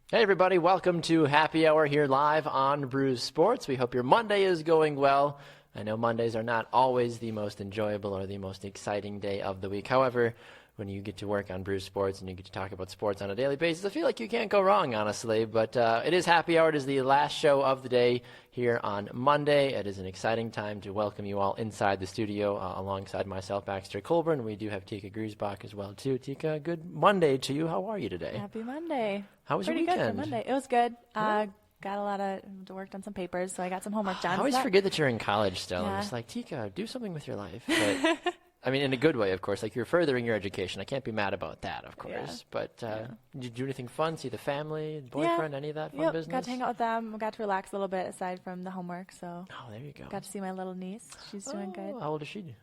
Hey everybody, welcome to Happy Hour here live on Brews Sports. We hope your Monday is going well. I know Mondays are not always the most enjoyable or the most exciting day of the week. However, when you get to work on Brews Sports and you get to talk about sports on a daily basis, I feel like you can't go wrong, honestly. But it is Happy Hour. It is the last show of the day here on Monday. It is an exciting time to welcome you all inside the studio alongside myself, Baxter Colburn. We do have Teaka Griesbach as well, too. Teaka, good Monday to you. How are you today? Happy Monday. How was Pretty your weekend? Good for Monday. It was good. Got a lot of worked on some papers, so I got some homework done. I always forget that you're in college still. Yeah. I'm just like, Teaka, do something with your life. But, I mean, in a good way, of course. Like, you're furthering your education. I can't be mad about that, of course. Yeah. But did you do anything fun? See the family, boyfriend, any of that fun business? Got to hang out with them. Got to relax a little bit aside from the homework. So Oh, there you go. got to see my little niece. She's doing good. How old is she?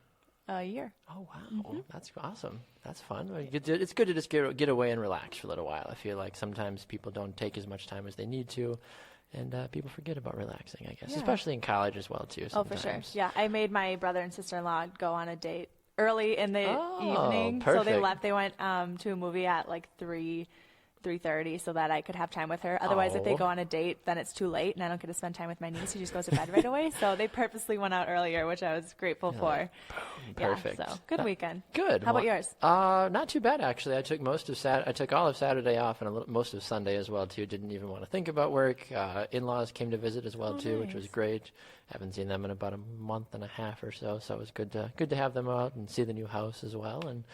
A year. Oh, wow. That's awesome. That's fun. It's good to just get away and relax for a little while. I feel like sometimes people don't take as much time as they need to, and people forget about relaxing, I guess, Yeah. especially in college as well, too. Oh, for Sometimes. sure. Yeah, I made my brother and sister-in-law go on a date early in the evening. Perfect. So they left. They went to a movie at like 3:30 so that I could have time with her. Otherwise, if they go on a date, then it's too late and I don't get to spend time with my niece. She just goes to bed right away. So they purposely went out earlier, which I was grateful for. Perfect. Yeah, so good weekend. Good. How about yours? Not too bad, actually. I took I took all of Saturday off and most of Sunday as well, too. Didn't even want to think about work. In-laws came to visit as well, too, which was nice. great. Haven't seen them in about a month and a half or so, so it was good to have them out and see the new house as well, and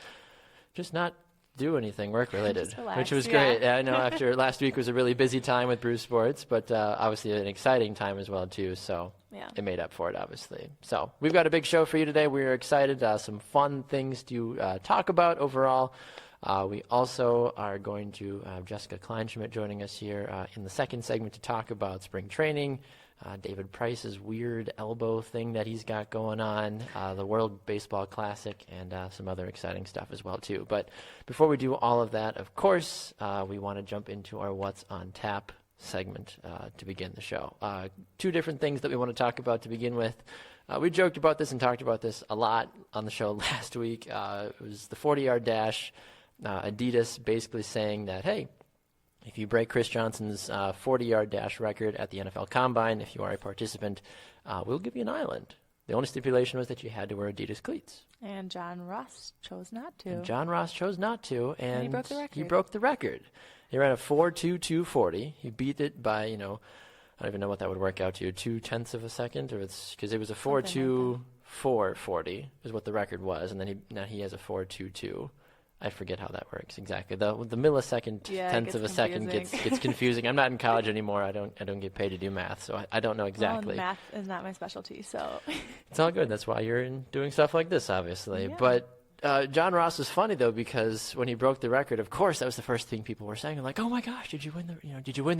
just not do anything work-related, Just relax, which was yeah. great. Yeah, I know after last week was a really busy time with Brews Sports, but obviously an exciting time as well, too, so Yeah. it made up for it, obviously. So we've got a big show for you today. We're excited. Some fun things to talk about overall. We also are going to have Jessica Kleinschmidt joining us here in the second segment to talk about spring training, David Price's weird elbow thing that he's got going on, the World Baseball Classic, and some other exciting stuff as well, too. But before we do all of that, of course, we want to jump into our What's on Tap segment to begin the show. Two different things that we want to talk about to begin with. We joked about this and talked about this a lot on the show last week. It was the 40-yard dash. Adidas basically saying that, hey, if you break Chris Johnson's 40-yard dash record at the NFL Combine, if you are a participant, we'll give you an island. The only stipulation was that you had to wear Adidas cleats. And John Ross chose not to. And John Ross chose not to, and he broke the record. He broke the record. He ran a 4.2240. He beat it by, I don't even know what that would work out to, 0.2 of a second, or it's because it was a 4.2440 is what the record was, and then now he has a 4.22. I forget how that works exactly. The millisecond tenths of a second gets confusing. I'm not in college anymore. I don't get paid to do math, so I don't know exactly. Well, math is not my specialty, so It's all good. That's why you're doing stuff like this, obviously. Yeah. But John Ross was funny though, because when he broke the record, of course, that was the first thing people were saying. Like, "Oh my gosh, did you win the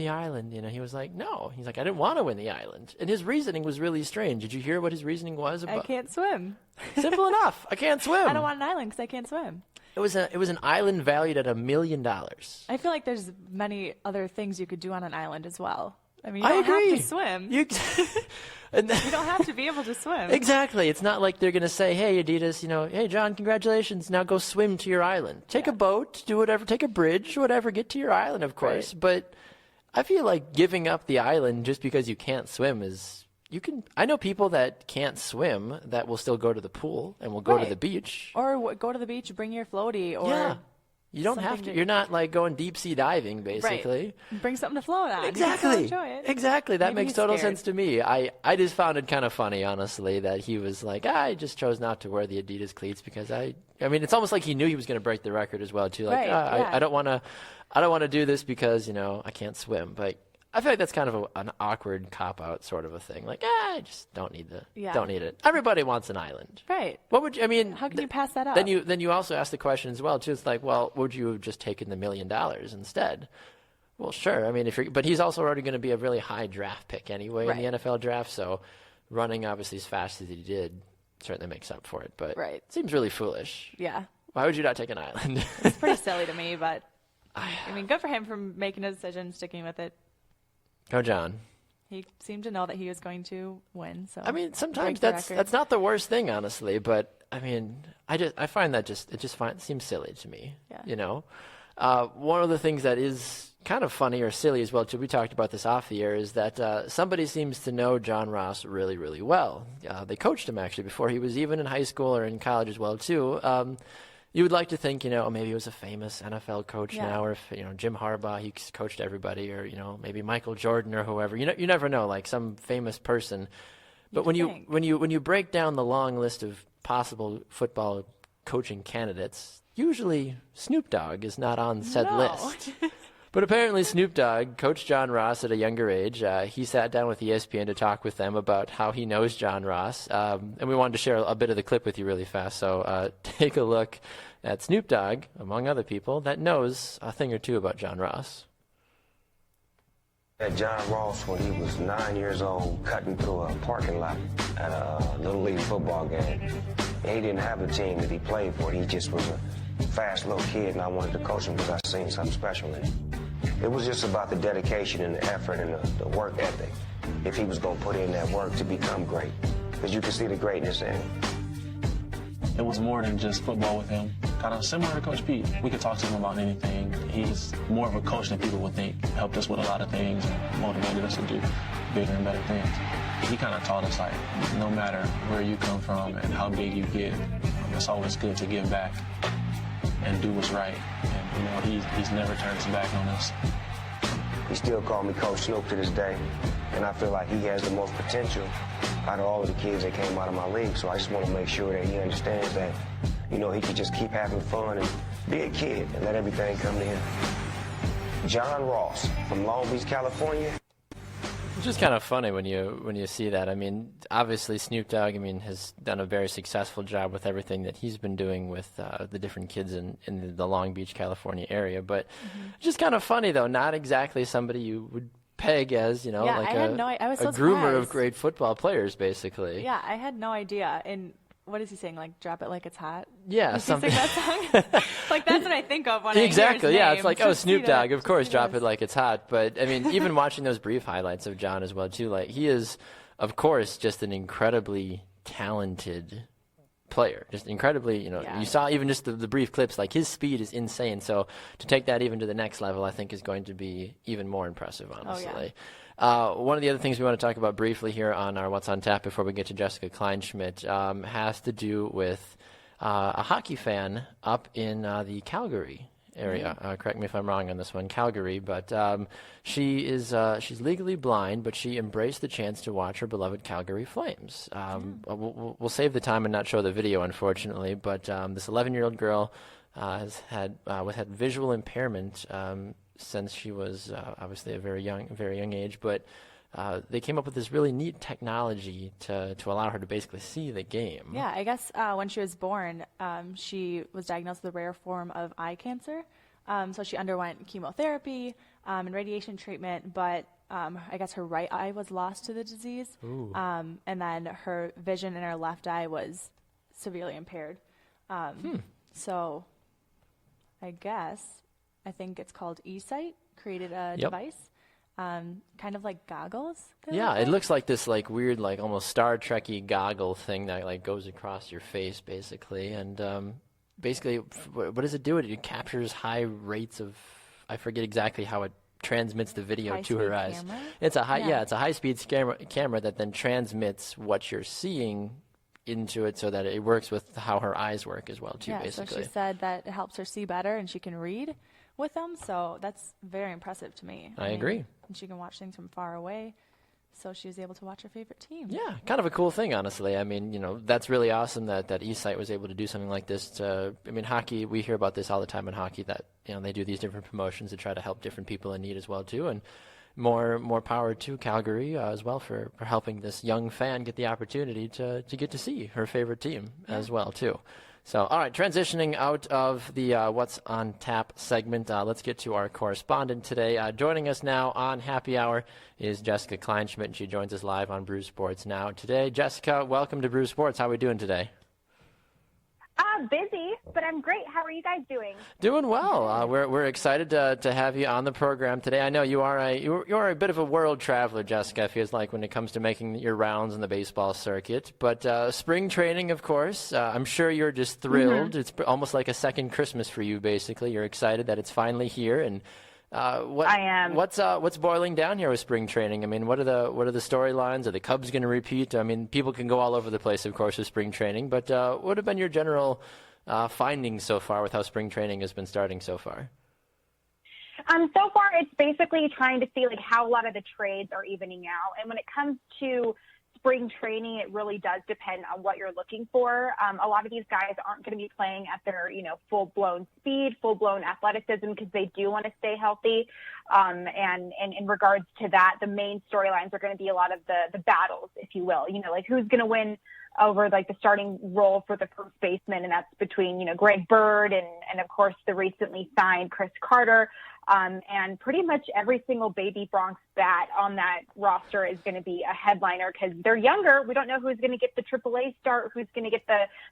island?" He was like, "No." He's like, "I didn't want to win the island." And his reasoning was really strange. Did you hear what his reasoning was about? I can't swim. Simple enough. I can't swim. I don't want an island because I can't swim. It was an island valued at $1 million. I feel like there's many other things you could do on an island as well. I mean, you I don't agree. have to swim. You don't have to be able to swim. Exactly. It's not like they're going to say, "Hey, Adidas, hey, John, congratulations. Now go swim to your island. Take a boat, do whatever, take a bridge, whatever, get to your island, of course." Right. But I feel like giving up the island just because you can't swim I know people that can't swim that will still go to the pool and will go to Right. the beach. Or go to the beach, bring your floaty, or Yeah. You don't have to. You're not like going deep sea diving, basically. Right. Bring something to float on. Exactly. Enjoy it. Exactly. That Maybe makes he's total scared. sense to me. I just found it kind of funny, honestly, that he was like, I just chose not to wear the Adidas cleats because I mean, it's almost like he knew he was going to break the record as well, too. Like, Right, yeah. I don't want to do this because, I can't swim. But I feel like that's kind of an awkward cop-out sort of a thing. Like, I just don't need it. Everybody wants an island. Right. What would you, I mean? How can you pass that up? Then you also ask the question as well, too. It's like, well, would you have just taken the $1 million instead? Well, sure. I mean, but he's also already going to be a really high draft pick anyway in the NFL draft. So running obviously as fast as he did certainly makes up for it. But it seems really foolish. Yeah. Why would you not take an island? It's pretty silly to me, but I mean, good for him for making a decision, sticking with it. Go, John. He seemed to know that he was going to win. So I mean, sometimes break the that's record. not the worst thing, honestly. But I mean, I find that it seems silly to me. Yeah. One of the things that is kind of funny or silly as well, too, we talked about this off the air, is that somebody seems to know John Ross really, really well. They coached him, actually, before he was even in high school or in college as well, too. You would like to think, maybe he was a famous NFL coach now, or if, Jim Harbaugh, he coached everybody, or, maybe Michael Jordan or whoever. You never know, like some famous person. But when you break down the long list of possible football coaching candidates, usually Snoop Dogg is not on said list. But apparently Snoop Dogg coached John Ross at a younger age. He sat down with ESPN to talk with them about how he knows John Ross. And we wanted to share a bit of the clip with you really fast. So take a look at Snoop Dogg, among other people, that knows a thing or two about John Ross. At John Ross, when he was 9 years old, cutting through a parking lot at a Little League football game. And he didn't have a team that he played for. He just was a fast little kid, and I wanted to coach him because I seen something special in him. It was just about the dedication and the effort and the work ethic. If he was going to put in that work to become great, because you could see the greatness in him. It was more than just football with him. Kind of similar to Coach Pete. We could talk to him about anything. He's more of a coach than people would think. Helped us with a lot of things and motivated us to do bigger and better things. He kind of taught us, like, no matter where you come from and how big you get, it's always good to give back and do what's right. And, he's never turned his back on us. He still called me Coach Snoop to this day, and I feel like he has the most potential out of all of the kids that came out of my league. So I just want to make sure that he understands that, he can just keep having fun and be a kid and let everything come to him. John Ross from Long Beach, California. It's just kind of funny when you see that. I mean, obviously Snoop Dogg, has done a very successful job with everything that he's been doing with the different kids in the Long Beach, California area. But just kind of funny, though, not exactly somebody you would peg as, I was so a groomer surprised. of great football players, basically. Yeah, I had no idea. And what is he saying? Like, drop it like it's hot? Yeah, something. That song? Like, that's what I think of when exactly, I hear his name. It's like, Snoop Dogg, of course, drop it like it's hot. But, even watching those brief highlights of John as well, too, like, he is, of course, just an incredibly talented player. Just incredibly, you saw even just the brief clips, like, his speed is insane. So to take that even to the next level, I think is going to be even more impressive, honestly. One of the other things we want to talk about briefly here on our What's on Tap before we get to Jessica Kleinschmidt has to do with a hockey fan up in the Calgary area. Correct me if I'm wrong on this one, Calgary. But she's legally blind, but she embraced the chance to watch her beloved Calgary Flames. We'll save the time and not show the video, unfortunately. But this 11-year-old girl has had visual impairment since she was obviously a very young age, but they came up with this really neat technology to allow her to basically see the game. Yeah, I guess when she was born, she was diagnosed with a rare form of eye cancer. So she underwent chemotherapy and radiation treatment, but I guess her right eye was lost to the disease. And then her vision in her left eye was severely impaired. So I think it's called eSight, created a device, kind of like goggles. Yeah, it looks like this weird, almost Star Trek-y goggle thing that goes across your face, basically. And basically, what does it do? It captures high rates of, I forget exactly how it transmits the video to her eyes. Camera? It's a it's a high-speed camera that then transmits what you're seeing into it so that it works with how her eyes work as well, too, basically. So she said that it helps her see better and she can read with them, so that's very impressive to me. I agree. And she can watch things from far away, so she was able to watch her favorite team. Yeah, kind of a cool thing, honestly. That's really awesome that eSight was able to do something like this. Hockey, we hear about this all the time in hockey, that they do these different promotions to try to help different people in need as well, too, and more power to Calgary as well for helping this young fan get the opportunity to get to see her favorite team as well, too. So, all right, transitioning out of the What's on Tap segment, let's get to our correspondent today. Joining us now on Happy Hour is Jessica Kleinschmidt, and she joins us live on Brew Sports Now today. Jessica, welcome to Brew Sports. How are we doing today? Busy, but I'm great. How are you guys doing? Doing well. We're excited to have you on the program today. I know you are a bit of a world traveler, Jessica, it feels like, when it comes to making your rounds in the baseball circuit. But spring training, of course, I'm sure you're just thrilled. Mm-hmm. It's almost like a second Christmas for you, basically. You're excited that it's finally here, and I am. What's boiling down here with spring training? I mean, what are the storylines? Are the Cubs going to repeat? I mean, people can go all over the place, of course, with spring training. But what have been your general findings so far with how spring training has been starting so far? So far, it's basically trying to see like how a lot of the trades are evening out. And when it comes to spring training, it really does depend on what you're looking for. A lot of these guys aren't going to be playing at their, full-blown speed, full-blown athleticism because they do want to stay healthy. And in regards to that, the main storylines are going to be a lot of the battles, if you will. Like who's going to win over like the starting role for the first baseman, and that's between, Greg Bird and of course the recently signed Chris Carter. And pretty much every single baby Bronx bat on that roster is going to be a headliner because they're younger. We don't know who's going to get the AAA start, who's going to get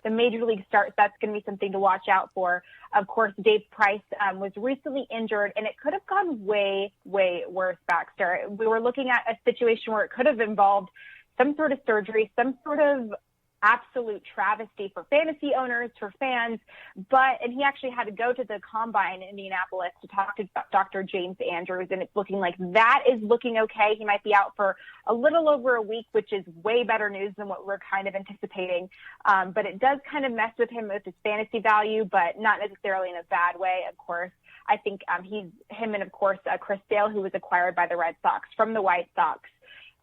the major league start. That's going to be something to watch out for. Of course, Dave Price was recently injured, and it could have gone way, way worse, Baxter. We were looking at a situation where it could have involved some sort of surgery, some sort of absolute travesty for fantasy owners, for fans, and he actually had to go to the combine in Indianapolis to talk to Dr. James Andrews, and it's looking like that is looking okay. He might be out for a little over a week, which is way better news than what we're kind of anticipating, but it does kind of mess with him with his fantasy value, but not necessarily in a bad way, of course. I think him and, of course, Chris Sale, who was acquired by the Red Sox from the White Sox,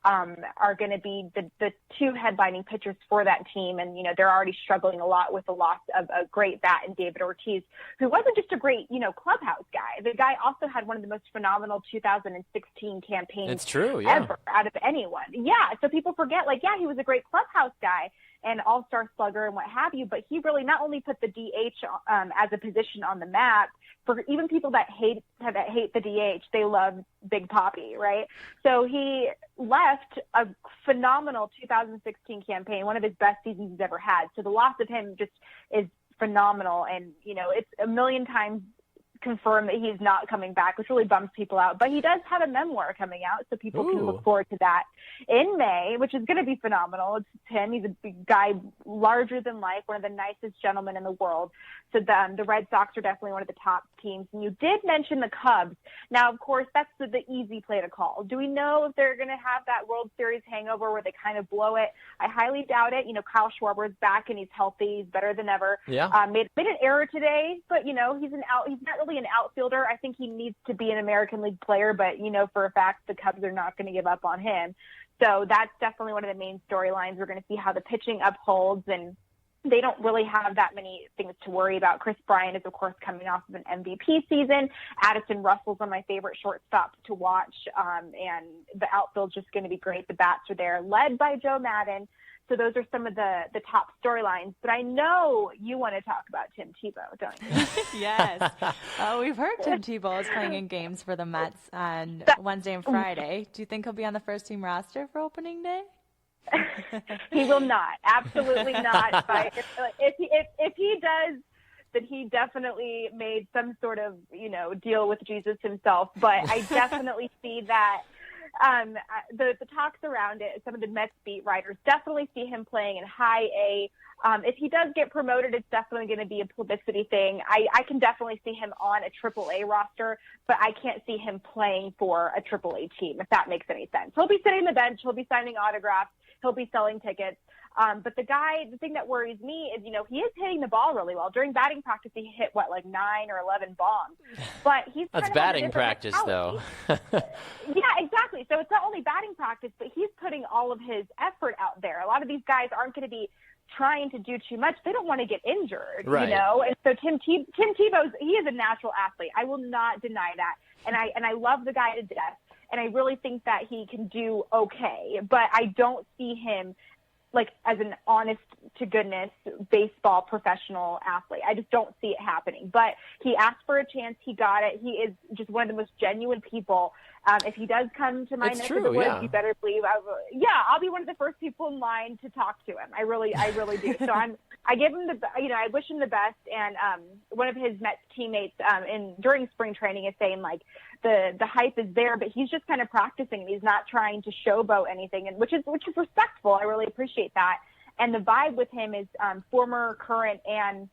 are going to be the two headlining pitchers for that team. And, they're already struggling a lot with the loss of a great bat in David Ortiz, who wasn't just a great, clubhouse guy. The guy also had one of the most phenomenal 2016 campaigns it's true, yeah. ever out of anyone. Yeah. So people forget, he was a great clubhouse guy and all-star slugger and what have you, but he really not only put the DH as a position on the map, for even people that hate the DH, they love Big Papi, right? So he left a phenomenal 2016 campaign, one of his best seasons he's ever had. So the loss of him just is phenomenal. And, it's a million times confirmed that he's not coming back, which really bums people out. But he does have a memoir coming out, so people can look forward to that in May, which is going to be phenomenal. It's him. He's a big guy, larger than life, one of the nicest gentlemen in the world. So the Red Sox are definitely one of the top teams. And you did mention the Cubs. Now, of course, that's the easy play to call. Do we know if they're going to have that World Series hangover where they kind of blow it? I highly doubt it. Kyle Schwarber's back and he's healthy. He's better than ever. Yeah. Made an error today, but he's not really an outfielder. I think he needs to be an American League player, but for a fact the Cubs are not going to give up on him. So that's definitely one of the main storylines. We're going to see how the pitching upholds, and they don't really have that many things to worry about. Chris Bryant is, of course, coming off of an MVP season. Addison Russell's one of my favorite shortstops to watch, and the outfield's just going to be great. The bats are there, led by Joe Madden. So those are some of the top storylines. But I know you want to talk about Tim Tebow, don't you? Yes. We've heard Tim Tebow is playing in games for the Mets on Wednesday and Friday. Do you think he'll be on the first-team roster for opening day? He will not. Absolutely not. But if he does, then he definitely made some sort of, deal with Jesus himself. But I definitely see that the talks around it, some of the Mets beat writers definitely see him playing in high A. If he does get promoted, it's definitely going to be a publicity thing. I can definitely see him on a AAA roster, but I can't see him playing for a AAA team, if that makes any sense. He'll be sitting on the bench. He'll be signing autographs. He'll be selling tickets. But the thing that worries me is, he is hitting the ball really well. During batting practice, he hit, 9 or 11 bombs. But he's That's kind of batting practice, though. Yeah, exactly. So it's not only batting practice, but he's putting all of his effort out there. A lot of these guys aren't going to be trying to do too much. They don't want to get injured, right. And so Tim Tebow, he is a natural athlete. I will not deny that. And I love the guy to death. And I really think that he can do okay. But I don't see him as an honest to goodness baseball professional athlete. I just don't see it happening. But he asked for a chance. He got it. He is just one of the most genuine people. If he does come to my neck of the woods, you better believe I'll be one of the first people in line to talk to him. I really do. So I give him I wish him the best. And one of his Mets teammates during spring training is saying the hype is there, but he's just kind of practicing and he's not trying to showboat anything, and which is respectful. I really appreciate that. And the vibe with him is former, current, and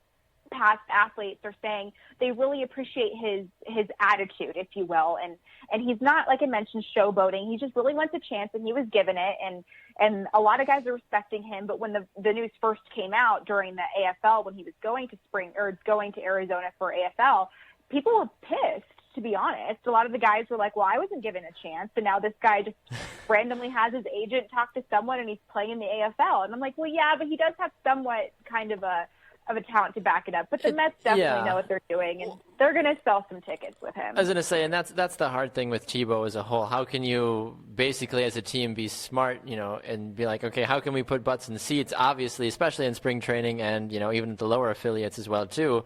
past athletes are saying they really appreciate his attitude, if you will. And he's not, like I mentioned, showboating. He just really wants a chance, and he was given it. And a lot of guys are respecting him. But when the news first came out during the AFL, when he was going to Arizona for AFL, people were pissed, to be honest. A lot of the guys were like, well, I wasn't given a chance. And now this guy just randomly has his agent talk to someone, and he's playing in the AFL. And I'm like, well, yeah, but he does have somewhat kind of a talent to back it up. But the Mets definitely know what they're doing, and they're going to sell some tickets with him. I was going to say, and that's the hard thing with Tebow as a whole. How can you basically as a team be smart, and be like, okay, how can we put butts in the seats? Obviously, especially in spring training and, even the lower affiliates as well, too.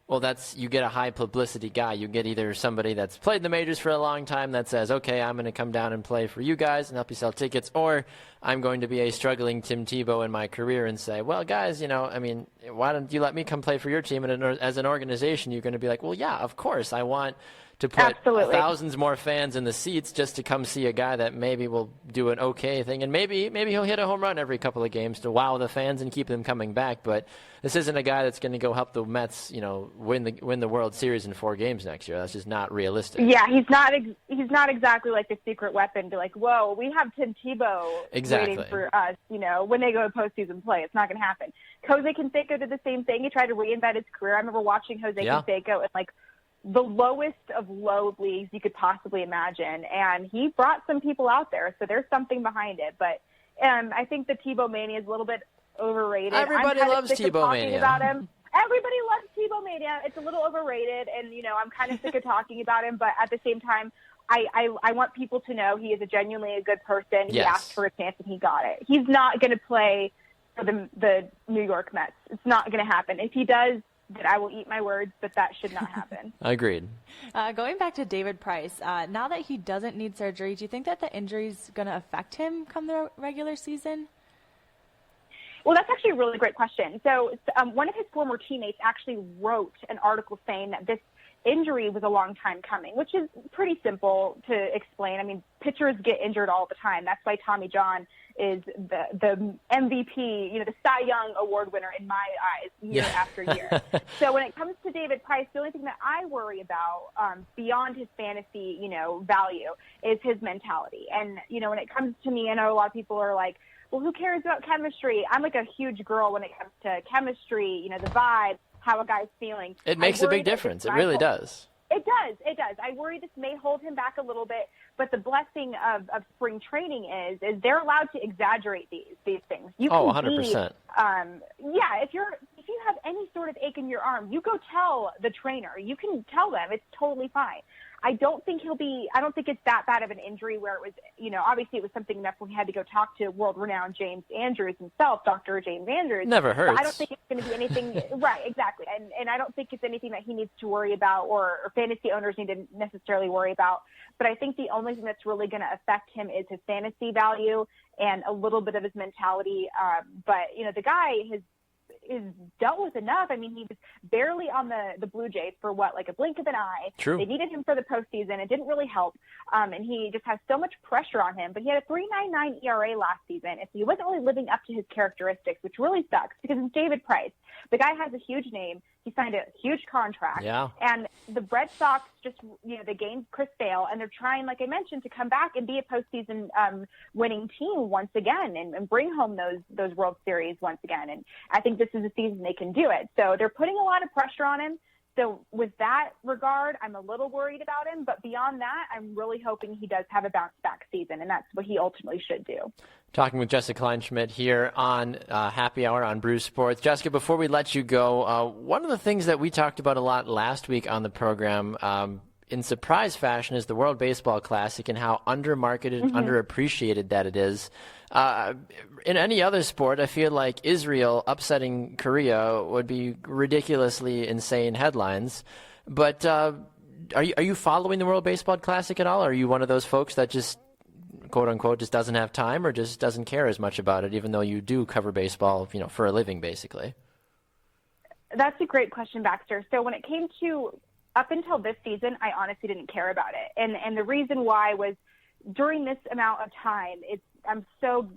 Well, you get a high publicity guy. You get either somebody that's played in the majors for a long time that says, okay, I'm going to come down and play for you guys and help you sell tickets, or I'm going to be a struggling Tim Tebow in my career and say, well, guys, why don't you let me come play for your team? And as an organization, you're going to be like, well, yeah, of course, I want to put thousands more fans in the seats just to come see a guy that maybe will do an okay thing, and maybe he'll hit a home run every couple of games to wow the fans and keep them coming back. But this isn't a guy that's going to go help the Mets, win the World Series in 4 games next year. That's just not realistic. Yeah, he's not exactly like the secret weapon to like, whoa, we have Tim Tebow waiting for us. When they go to postseason play, it's not going to happen. Jose Canseco did the same thing. He tried to reinvent his career. I remember watching Jose Canseco in like the lowest of low leagues you could possibly imagine, and he brought some people out there, so there's something behind it. But I think the Tebow mania is a little bit overrated. Everybody loves Tebow mania. About him. Everybody loves Tebow mania. It's a little overrated, and I'm kind of sick of talking about him. But at the same time, I want people to know he is genuinely a good person. He asked for a chance, and he got it. He's not going to play for the New York Mets. It's not going to happen. If he does, that I will eat my words, but that should not happen. Agreed. Going back to David Price, now that he doesn't need surgery, do you think that the injury is going to affect him come the regular season? Well, that's actually a really great question. So one of his former teammates actually wrote an article saying that this injury was a long time coming, which is pretty simple to explain. I mean, pitchers get injured all the time. That's why Tommy John is the MVP, the Cy Young Award winner in my eyes, year after year. So when it comes to David Price, the only thing that I worry about beyond his fantasy, value is his mentality. And, when it comes to me, I know a lot of people are like, well, who cares about chemistry? I'm like a huge girl when it comes to chemistry, the vibe, how a guy's feeling. It makes a big difference. It really does. It does. I worry this may hold him back a little bit, but the blessing of spring training is they're allowed to exaggerate these things. You can 100%. If you have any sort of ache in your arm, you go tell the trainer. You can tell them. It's totally fine. I don't think it's that bad of an injury where it was, obviously it was something enough when he had to go talk to world-renowned James Andrews himself, Dr. James Andrews. Never hurts. But I don't think it's going to be anything, right, exactly. And I don't think it's anything that he needs to worry about or fantasy owners need to necessarily worry about. But I think the only thing that's really going to affect him is his fantasy value and a little bit of his mentality. But, the guy is dealt with enough. I mean, he was barely on the Blue Jays for like a blink of an eye. True. They needed him for the postseason. It didn't really help. And he just has so much pressure on him. But he had a 3.99 ERA last season. And so he wasn't really living up to his characteristics, which really sucks because it's David Price. The guy has a huge name. He signed a huge contract. Yeah. And the Red Sox just, they gained Chris Sale, and they're trying, like I mentioned, to come back and be a postseason winning team once again and bring home those World Series once again. And I think this is the season they can do it. So they're putting a lot of pressure on him. So with that regard, I'm a little worried about him. But beyond that, I'm really hoping he does have a bounce-back season, and that's what he ultimately should do. Talking with Jessica Kleinschmidt here on Happy Hour on Brew Sports. Jessica, before we let you go, one of the things that we talked about a lot last week on the program in surprise fashion is the World Baseball Classic and how undermarketed, underappreciated that it is. In any other sport, I feel like Israel upsetting Korea would be ridiculously insane headlines. But are you following the World Baseball Classic at all? Or are you one of those folks that just, quote unquote, just doesn't have time or just doesn't care as much about it, even though you do cover baseball, for a living, basically? That's a great question, Baxter. So when it came to up until this season, I honestly didn't care about it. And the reason why was during this amount of time, I'm so,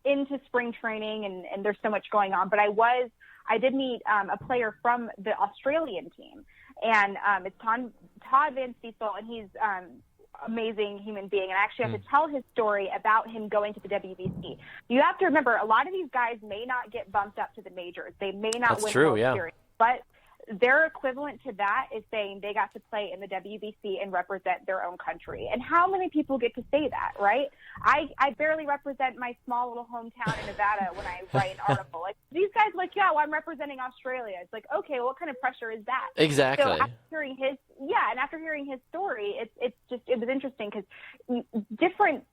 into spring training and there's so much going on. But I was I did meet a player from the Australian team, and it's Todd Van Cecil, and he's amazing human being, and I actually have to tell his story about him going to the WBC. You have to remember, a lot of these guys may not get bumped up to the majors. They may not win World Series, but their equivalent to that is saying they got to play in the WBC and represent their own country. And how many people get to say that, right? I barely represent my small little hometown in Nevada when I write an article. Like, these guys are like, yeah, well, I'm representing Australia. It's like, okay, well, what kind of pressure is that? Exactly. So after hearing his story, it was interesting because different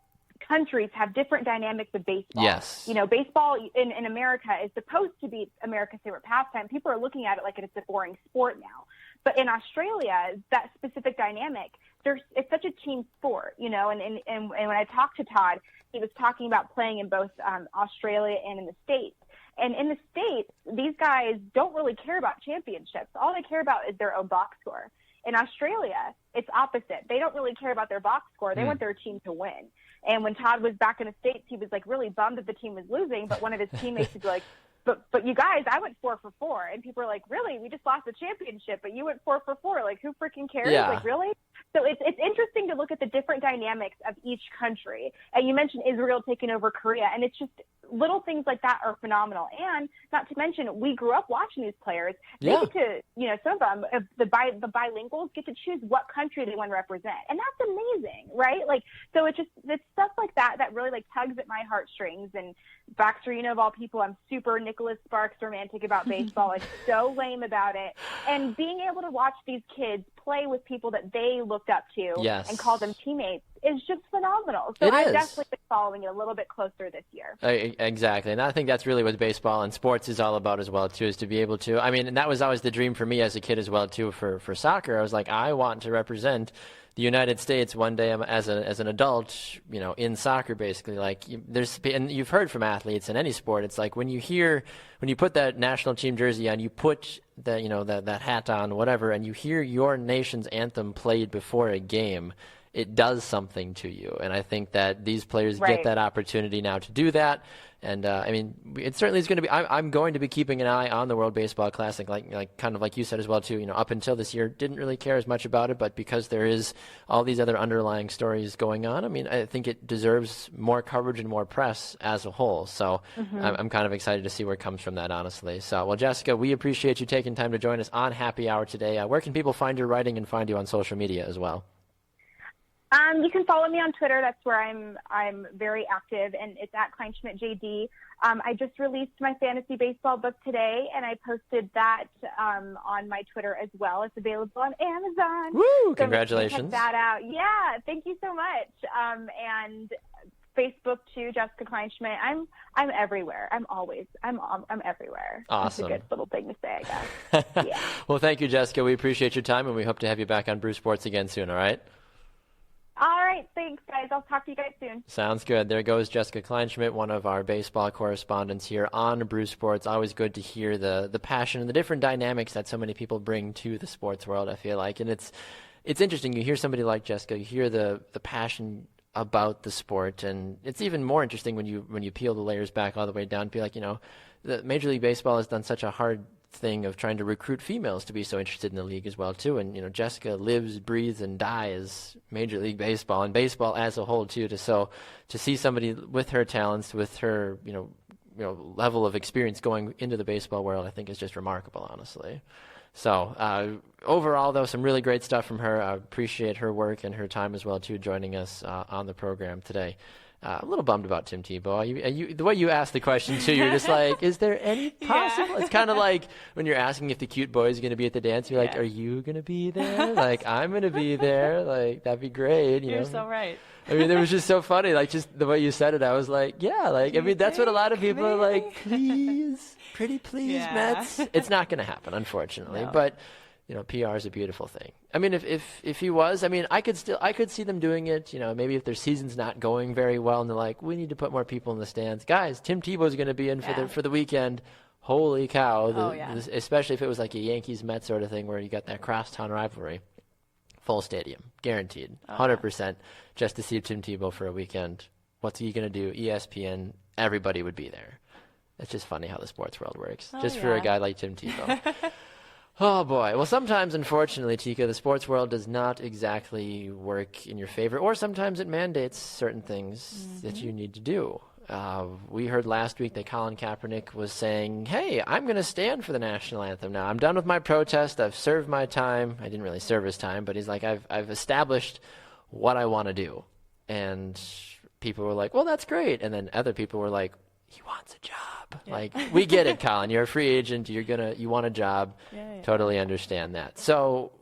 countries have different dynamics of baseball. Yes. You know, baseball in America is supposed to be America's favorite pastime. People are looking at it like it's a boring sport now. But in Australia, that specific dynamic, it's such a team sport, you know, and when I talked to Todd, he was talking about playing in both Australia and in the States. And in the States, these guys don't really care about championships. All they care about is their own box score. In Australia, it's opposite. They don't really care about their box score. They want their team to win. And when Todd was back in the States, he was like really bummed that the team was losing. But one of his teammates would be like, but you guys, I went 4 for 4. And people are like, really? We just lost the championship, but you went 4 for 4. Like, who freaking cares? Yeah. Like, really? So it's interesting to look at the different dynamics of each country. And you mentioned Israel taking over Korea, and it's just little things like that are phenomenal. And not to mention, we grew up watching these players. They get to, you know, some of them, the bilinguals get to choose what country they want to represent. And that's amazing, right? Like, so it's stuff like that that really like tugs at my heartstrings. And Baxter, you know, of all people, I'm super Nicholas Sparks romantic about baseball. Like, so lame about it. And being able to watch these kids play with people that they looked up to and call them teammates is just phenomenal. So I've definitely been following it a little bit closer this year. Exactly. And I think that's really what baseball and sports is all about as well, too, is to be able to, I mean, and that was always the dream for me as a kid as well, too, for soccer. I was like, I want to represent the United States one day as an adult, you know, in soccer, basically. Like, and you've heard from athletes in any sport, it's like when you put that national team jersey on, you put that, you know, that hat on, whatever, and you hear your nation's anthem played before a game, it does something to you. And I think that these players get that opportunity now to do that. And I mean, it certainly is going to be. I'm going to be keeping an eye on the World Baseball Classic, like kind of like you said as well too. You know, up until this year, didn't really care as much about it, but because there is all these other underlying stories going on, I mean, I think it deserves more coverage and more press as a whole. So I'm kind of excited to see where it comes from that, honestly. So, well, Jessica, we appreciate you taking time to join us on Happy Hour today. Where can people find your writing and find you on social media as well? You can follow me on Twitter. That's where I'm very active, and it's at KleinschmidtJD. I just released my fantasy baseball book today, and I posted that on my Twitter as well. It's available on Amazon. Woo! So Congratulations. Check that out. Yeah, thank you so much. And Facebook too, Jessica Kleinschmidt. I'm everywhere. I'm everywhere. Awesome. That's a good little thing to say, I guess. Yeah. Well, thank you, Jessica. We appreciate your time, and we hope to have you back on Brew Sports again soon. All right. All right, thanks, guys. I'll talk to you guys soon. Sounds good. There goes Jessica Kleinschmidt, one of our baseball correspondents here on Brew Sports. Always good to hear the passion and the different dynamics that so many people bring to the sports world, I feel like. And it's interesting. You hear somebody like Jessica, you hear the passion about the sport, and it's even more interesting when you peel the layers back all the way down to be like, you know, the Major League Baseball has done such a hard thing of trying to recruit females to be so interested in the league as well too, and you know, Jessica lives, breathes, and dies Major League Baseball and baseball as a whole too. To see somebody with her talents, with her you know level of experience going into the baseball world, I think is just remarkable, honestly. So overall, though, some really great stuff from her. I appreciate her work and her time as well too, joining us on the program today. A little bummed about Tim Tebow. The way you asked the question, too, you're just like, is there any possible? It's kind of like when you're asking if the cute boy is going to be at the dance, you're like, are you going to be there? Like, I'm going to be there. Like, that'd be great. You're so right. I mean, it was just so funny. Like, just the way you said it, I was like, yeah. Like, I mean, that's what a lot of people are like, please, pretty please, Mets. It's not going to happen, unfortunately. No. But you know, PR is a beautiful thing. I mean, if he was, I mean, I could see them doing it. You know, maybe if their season's not going very well, and they're like, we need to put more people in the stands. Guys, Tim Tebow's going to be in for the weekend. Holy cow! Especially if it was like a Yankees Mets sort of thing where you got that crosstown rivalry. Full stadium, guaranteed, 100%, just to see Tim Tebow for a weekend. What's he going to do? ESPN, everybody would be there. It's just funny how the sports world works, Oh, just for a yeah. guy like Tim Tebow. Oh, boy. Well, sometimes, unfortunately, Teaka, the sports world does not exactly work in your favor, or sometimes it mandates certain things that you need to do. We heard last week that Colin Kaepernick was saying, hey, I'm going to stand for the national anthem now. I'm done with my protest. I've served my time. I didn't really serve his time, but he's like, I've established what I want to do. And people were like, well, that's great. And then other people were like, he wants a job. Yeah. Like, we get it, Colin. You're a free agent. You want a job. Yeah. Totally understand that. So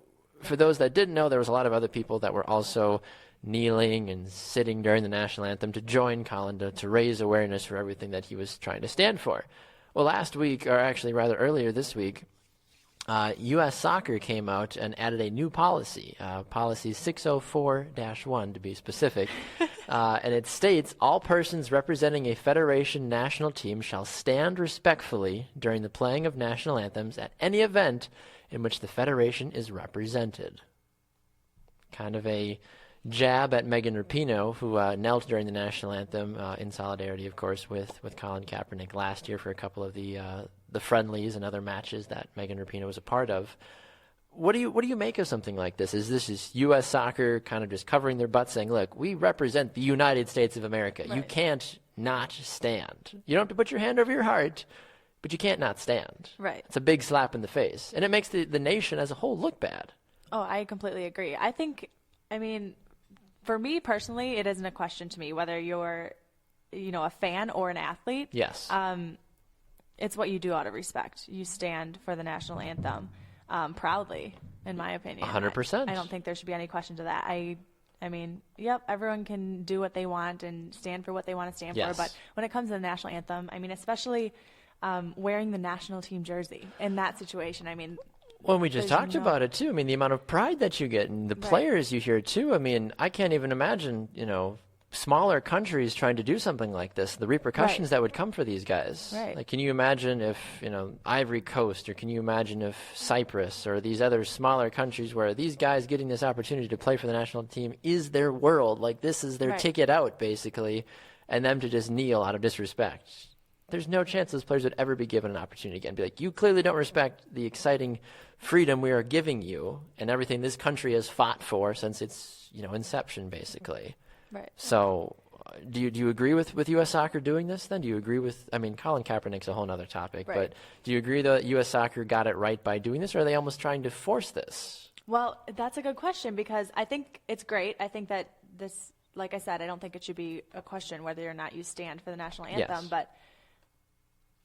for those that didn't know, there was a lot of other people that were also kneeling and sitting during the national anthem to join Colin to raise awareness for everything that he was trying to stand for. Well, last week, or actually rather earlier this week, U.S. Soccer came out and added a new policy, policy 604-1 to be specific, and it states all persons representing a federation national team shall stand respectfully during the playing of national anthems at any event in which the federation is represented. Kind of a jab at Megan Rapinoe, who knelt during the national anthem in solidarity, of course, with Colin Kaepernick last year for a couple of the friendlies and other matches that Megan Rapinoe was a part of. What do you make of something like this? Is this just U.S. Soccer kind of just covering their butts saying, look, we represent the United States of America. Right. You can't not stand. You don't have to put your hand over your heart, but you can't not stand. Right. It's a big slap in the face. And it makes the nation as a whole look bad. Oh, I completely agree. For me personally, it isn't a question to me whether you're, a fan or an athlete. Yes. It's what you do out of respect. You stand for the national anthem proudly, in my opinion. 100%. I don't think there should be any question to that. Yep, everyone can do what they want and stand for what they want to stand Yes. for. But when it comes to the national anthem, especially wearing the national team jersey in that situation, Well, we just there's talked no- about it, too. The amount of pride that you get and the Right. players you hear, too. I can't even imagine, smaller countries trying to do something like this, the repercussions Right. that would come for these guys. Right. Like, can you imagine if, Ivory Coast, or can you imagine if Cyprus or these other smaller countries where these guys getting this opportunity to play for the national team is their world, like this is their Right. ticket out, basically, and them to just kneel out of disrespect. There's no chance those players would ever be given an opportunity again. Be like, you clearly don't respect the exciting freedom we are giving you and everything this country has fought for since its, inception, basically. Right. So do you agree with U.S. Soccer doing this then? Do you agree with, Colin Kaepernick's a whole other topic, Right. but do you agree that U.S. Soccer got it right by doing this, or are they almost trying to force this? Well, that's a good question because I think it's great. I think that this, like I said, I don't think it should be a question whether or not you stand for the national anthem. Yes. But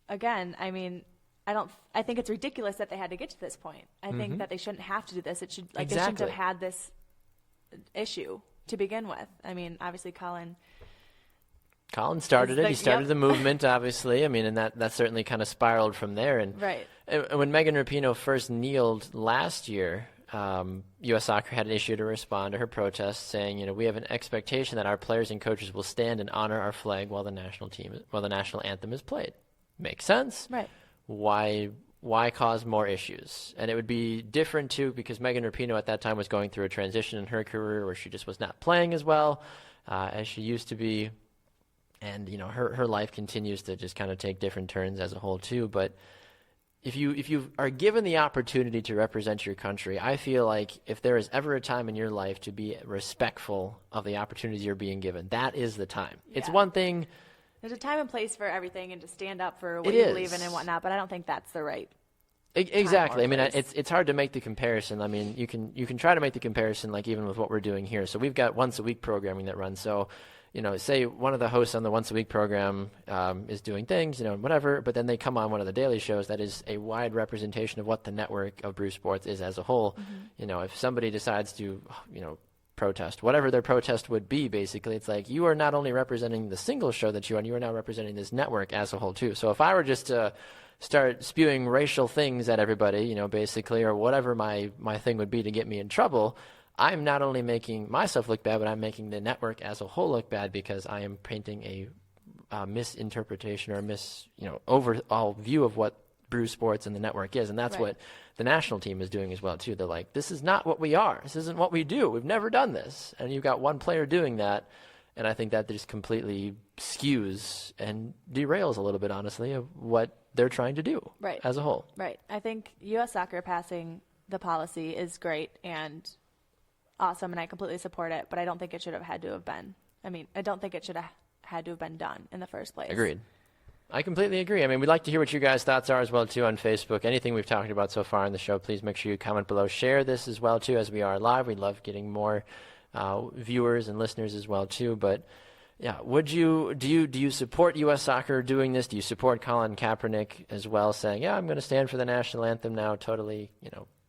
again, I think it's ridiculous that they had to get to this point. I think that they shouldn't have to do this. They shouldn't Exactly. have had this issue to begin with. Obviously Colin started it. He Yep. started the movement, obviously. And that certainly kind of spiraled from there. And Right. and when Megan Rapinoe first kneeled last year, U.S. Soccer had an issue to respond to her protest, saying, we have an expectation that our players and coaches will stand and honor our flag while the national anthem is played. Makes sense. Right. Why cause more issues? And it would be different, too, because Megan Rapinoe at that time was going through a transition in her career where she just was not playing as well as she used to be. And, her life continues to just kind of take different turns as a whole, too. But if you are given the opportunity to represent your country, I feel like if there is ever a time in your life to be respectful of the opportunities you're being given, that is the time. Yeah. It's one thing. There's a time and place for everything and to stand up for what It you is. believe in and whatnot, but I don't think that's the right. Exactly. Time or place. It's hard to make the comparison. You can try to make the comparison, like even with what we're doing here. So we've got once a week programming that runs. So, say one of the hosts on the once a week program is doing things, whatever, but then they come on one of the daily shows that is a wide representation of what the network of Brew Sports is as a whole. If somebody decides to, protest, whatever their protest would be, basically, it's like you are not only representing the single show that you are now representing this network as a whole, too. So if I were just to start spewing racial things at everybody, basically, or whatever my thing would be to get me in trouble, I'm not only making myself look bad, but I'm making the network as a whole look bad because I am painting a misinterpretation or overall view of what Brew Sports and the network is, and that's Right. what the national team is doing as well, too. They're like, this is not what we are. This isn't what we do. We've never done this. And you've got one player doing that, And I think that just completely skews and derails a little bit, honestly, of what they're trying to do as a whole. Right. I think U.S. Soccer passing the policy is great and awesome, and I completely support it, but I don't think it should have had to have been. I mean, I don't think it should have had to have been done in the first place. Agreed. I completely agree. I mean, we'd like to hear what you guys' thoughts are as well, too, on Facebook. Anything we've talked about so far in the show, please make sure you comment below. Share this as well, too, as we are live. We love getting more viewers and listeners as well, too. But, yeah, do you support U.S. Soccer doing this? Do you support Colin Kaepernick as well, saying, yeah, I'm going to stand for the national anthem now, totally,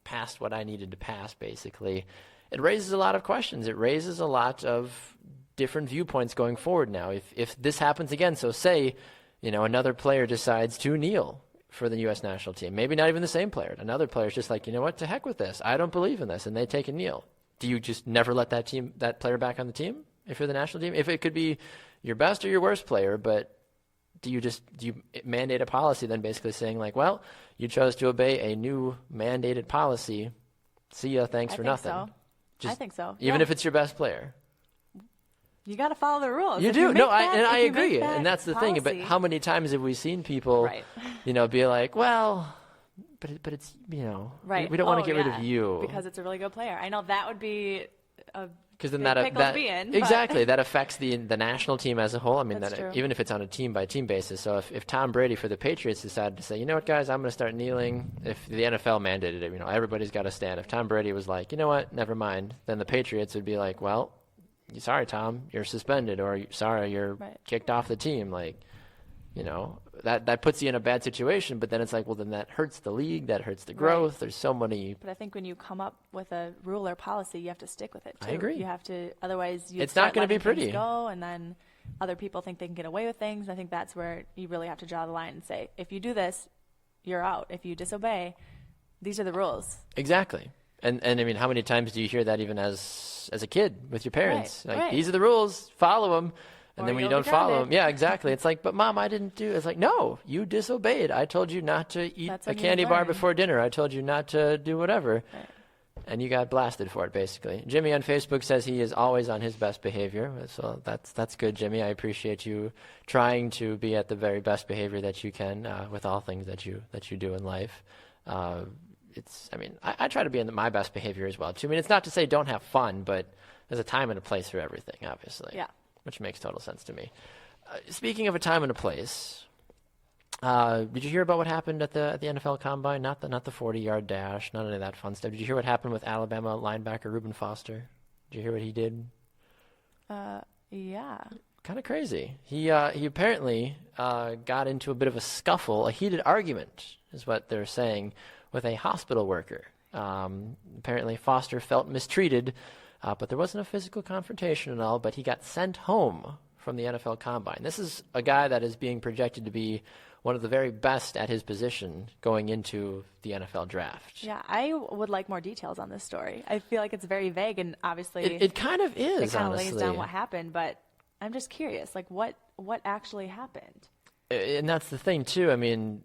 past what I needed to pass, basically? It raises a lot of questions. It raises a lot of different viewpoints going forward now. If this happens again, so say, another player decides to kneel for the U.S. national team, maybe not even the same player. Another player's just like, you know what, to heck with this. I don't believe in this, and they take a kneel. Do you just never let that player back on the team if you're the national team? If it could be your best or your worst player, but do you mandate a policy then basically saying like, well, you chose to obey a new mandated policy. See ya, thanks for nothing. I think so. Even if it's your best player. You got to follow the rules. You do. No, I agree. And that's the thing. But how many times have we seen people, be like, well, but it's, right. we don't want to get rid of you. Because it's a really good player. I know that would be a because then pickle to be in. Exactly. That affects the national team as a whole. I mean, true. Even if it's on a team-by-team basis. So if Tom Brady for the Patriots decided to say, you know what, guys, I'm going to start kneeling. If the NFL mandated it, everybody's got to stand. If Tom Brady was like, you know what, never mind, then the Patriots would be like, well, sorry, Tom, you're suspended, or sorry, you're kicked off the team. Like, that puts you in a bad situation, but then it's like, well, then that hurts the league, that hurts the growth. Right. There's so many. But I think when you come up with a rule or policy, you have to stick with it, too. I agree. You have to, otherwise it's not going to be pretty. Go, and then other people think they can get away with things. I think that's where you really have to draw the line and say, if you do this, you're out. If you disobey, these are the rules. Exactly. And I mean, how many times do you hear that even as a kid with your parents? These are the rules, follow them. And then when you don't follow them, yeah, exactly. It's like, but Mom, I didn't do. It's like, no, you disobeyed. I told you not to eat a candy bar before dinner. I told you not to do whatever. Right. And you got blasted for it, basically. Jimmy on Facebook says he is always on his best behavior. So that's good, Jimmy. I appreciate you trying to be at the very best behavior that you can with all things that you do in life. I try to be in my best behavior as well, too. I mean, it's not to say don't have fun, but there's a time and a place for everything, obviously. Yeah. Which makes total sense to me. Speaking of a time and a place, did you hear about what happened at the NFL Combine? Not the 40-yard dash, not any of that fun stuff. Did you hear what happened with Alabama linebacker Reuben Foster? Did you hear what he did? Yeah. Kind of crazy. He apparently got into a bit of a scuffle, a heated argument, is what they're saying, with a hospital worker. Apparently Foster felt mistreated. But there wasn't a physical confrontation at all, but he got sent home from the NFL Combine. This is a guy that is being projected to be one of the very best at his position going into the NFL draft. Yeah, I would like more details on this story. I feel like it's very vague, and obviously it kind of is, it kind of lays down what happened, but I'm just curious, like what actually happened? And that's the thing, too. I mean,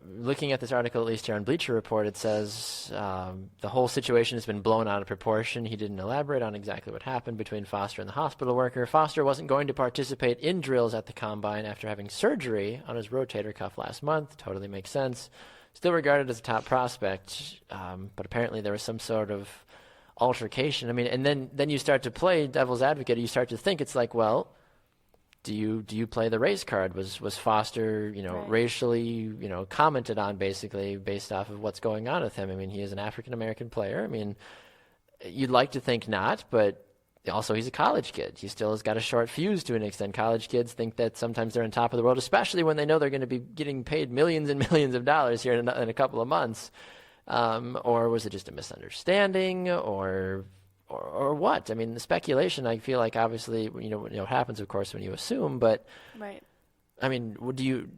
looking at this article, at least here on Bleacher Report, it says the whole situation has been blown out of proportion. He didn't elaborate on exactly what happened between Foster and the hospital worker. Foster wasn't going to participate in drills at the Combine after having surgery on his rotator cuff last month. Totally makes sense. Still regarded as a top prospect, but apparently there was some sort of altercation. I mean, and then you start to play devil's advocate. You start to think it's like, well, do you play the race card? Was Foster, racially, commented on basically based off of what's going on with him? I mean, he is an African-American player. I mean, you'd like to think not, but also he's a college kid. He still has got a short fuse to an extent. College kids think that sometimes they're on top of the world, especially when they know they're going to be getting paid millions and millions of dollars here in a couple of months. Or was it just a misunderstanding or what? I mean, the speculation, I feel like obviously, what happens, of course, when you assume, but right. I mean, what do you